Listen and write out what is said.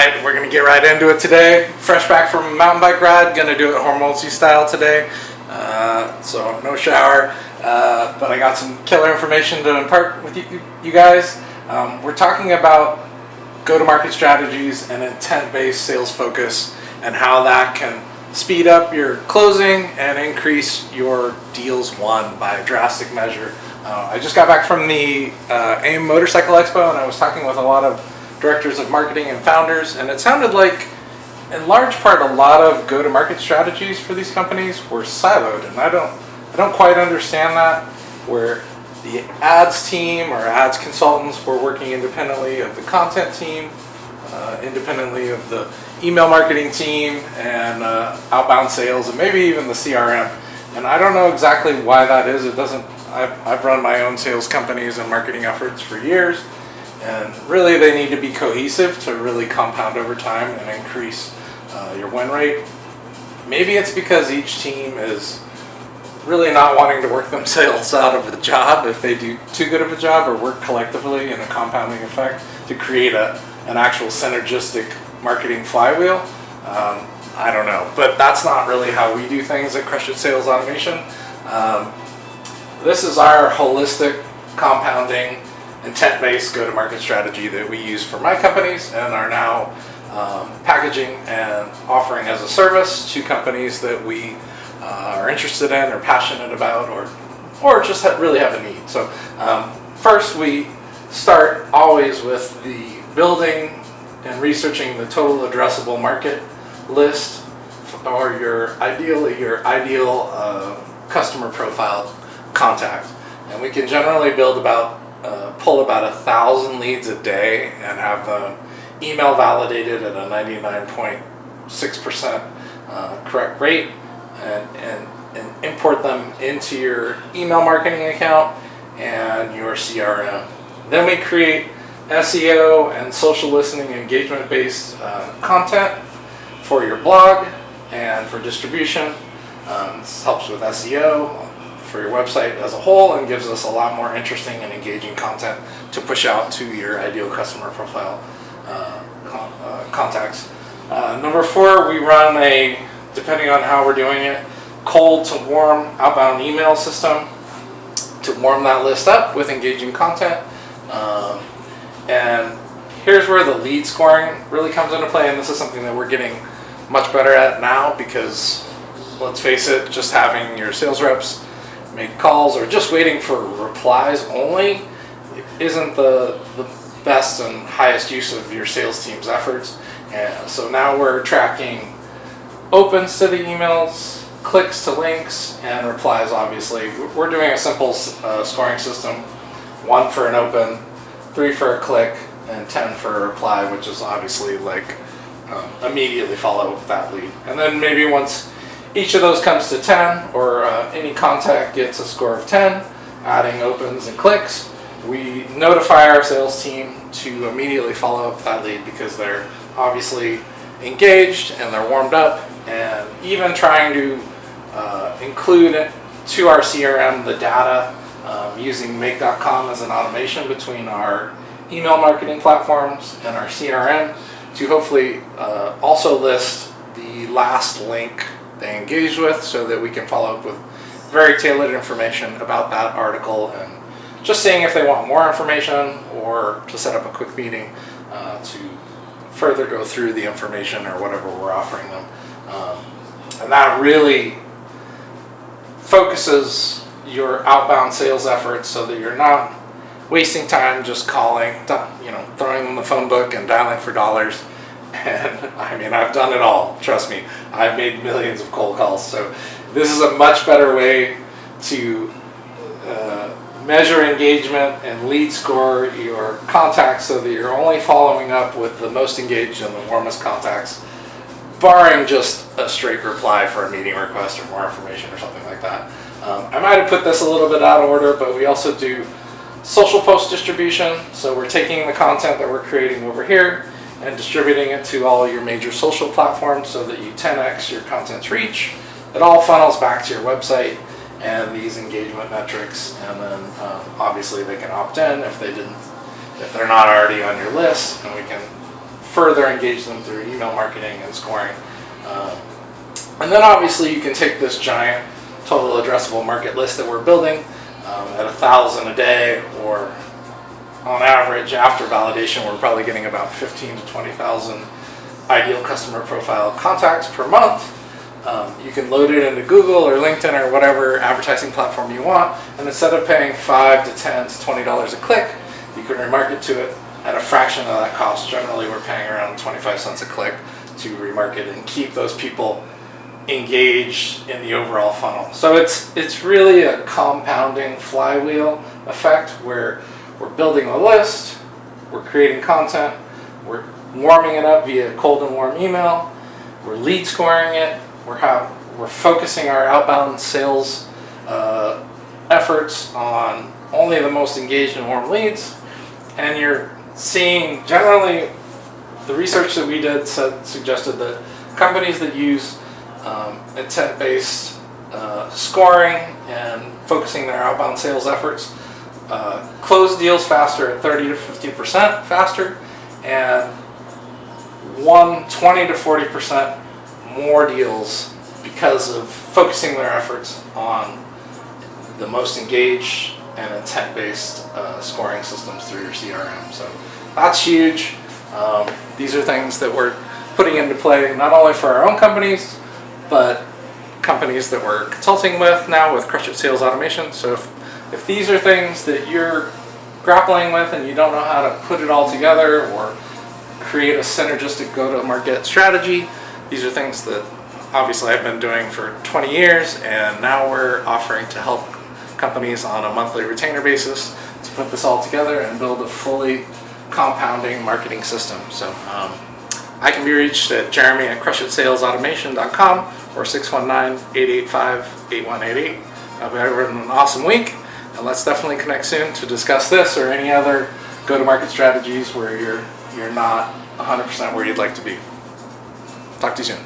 Alright, we're going to get right into it today. Fresh back from a mountain bike ride, going to do it Hormozy style today. So no shower, but I got some killer information to impart with you guys. We're talking about go-to-market strategies and intent-based sales focus and how that can speed up your closing and increase your deals won by a drastic measure. I just got back from the AIM Motorcycle Expo, and I was talking with a lot of directors of marketing and founders, and it sounded like in large part a lot of go-to-market strategies for these companies were siloed, and I don't quite understand that, where the ads team or ads consultants were working independently of the content team, independently of the email marketing team and outbound sales, and maybe even the CRM. And I don't know exactly why that is. I've run my own sales companies and marketing efforts for years, and really they need to be cohesive to really compound over time and increase your win rate. Maybe it's because each team is really not wanting to work themselves out of the job if they do too good of a job, or work collectively in a compounding effect to create an actual synergistic marketing flywheel. I don't know, but that's not really how we do things at Crush It Sales Automation. This is our holistic, compounding, intent-based go-to-market strategy that we use for my companies and are now packaging and offering as a service to companies that we are interested in or passionate about, or just really have a need. So first we start always with the building and researching the total addressable market list, or your ideal customer profile contact. And we can generally pull about 1,000 leads a day and have them email validated at a 99.6% correct rate, and import them into your email marketing account and your CRM. Then we create SEO and social listening engagement based content for your blog and for distribution. This helps with SEO for your website as a whole and gives us a lot more interesting and engaging content to push out to your ideal customer profile contacts. Number 4, we run depending on how we're doing it, cold to warm outbound email system to warm that list up with engaging content. And here's where the lead scoring really comes into play, and this is something that we're getting much better at now, because let's face it, just having your sales reps make calls or just waiting for replies only isn't the best and highest use of your sales team's efforts. And so now we're tracking opens to the emails, clicks to links, and replies. Obviously we're doing a simple scoring system: 1 for an open, 3 for a click, and 10 for a reply, which is obviously like immediately follow up with that lead. And then maybe once each of those comes to 10, or any contact gets a score of 10, adding opens and clicks, we notify our sales team to immediately follow up that lead, because they're obviously engaged and they're warmed up, and even trying to include it to our CRM the data using make.com as an automation between our email marketing platforms and our CRM to hopefully also list the last link they engaged with, so that we can follow up with very tailored information about that article, and just seeing if they want more information or to set up a quick meeting to further go through the information or whatever we're offering them. And that really focuses your outbound sales efforts, so that you're not wasting time just calling, throwing them the phone book and dialing for dollars. And I mean, I've done it all, trust me. I've made millions of cold calls. So this is a much better way to measure engagement and lead score your contacts, so that you're only following up with the most engaged and the warmest contacts, barring just a straight reply for a meeting request or more information or something like that. I might have put this a little bit out of order, but we also do social post distribution. So we're taking the content that we're creating over here and distributing it to all your major social platforms, so that you 10x your content's reach. It all funnels back to your website and these engagement metrics, and then obviously they can opt in if they're not already on your list, and we can further engage them through email marketing and scoring. And then obviously you can take this giant total addressable market list that we're building at 1,000 a day, or on average after validation we're probably getting about 15 to 20,000 ideal customer profile contacts per month. You can load it into Google or LinkedIn or whatever advertising platform you want, and instead of paying $5 to $10 to $20 a click, you can remarket to it at a fraction of that cost. Generally we're paying around 25 cents a click to remarket and keep those people engaged in the overall funnel. So it's really a compounding flywheel effect where we're building a list, we're creating content, we're warming it up via cold and warm email, we're lead scoring it, we're focusing our outbound sales efforts on only the most engaged and warm leads, and you're seeing generally the research that we did suggested that companies that use intent-based scoring and focusing their outbound sales efforts close deals faster at 30 to 50% faster, and 20 to 40% more deals because of focusing their efforts on the most engaged and intent-based scoring systems through your CRM. So that's huge. These are things that we're putting into play not only for our own companies, but companies that we're consulting with now with Crush It Sales Automation. So if these are things that you're grappling with and you don't know how to put it all together or create a synergistic go-to-market strategy, these are things that obviously I've been doing for 20 years, and now we're offering to help companies on a monthly retainer basis to put this all together and build a fully compounding marketing system. So I can be reached at jeremy@crushitsalesautomation.com or 619-885-8188. I'll be having an awesome week, and let's definitely connect soon to discuss this or any other go-to-market strategies where you're not 100% where you'd like to be. Talk to you soon.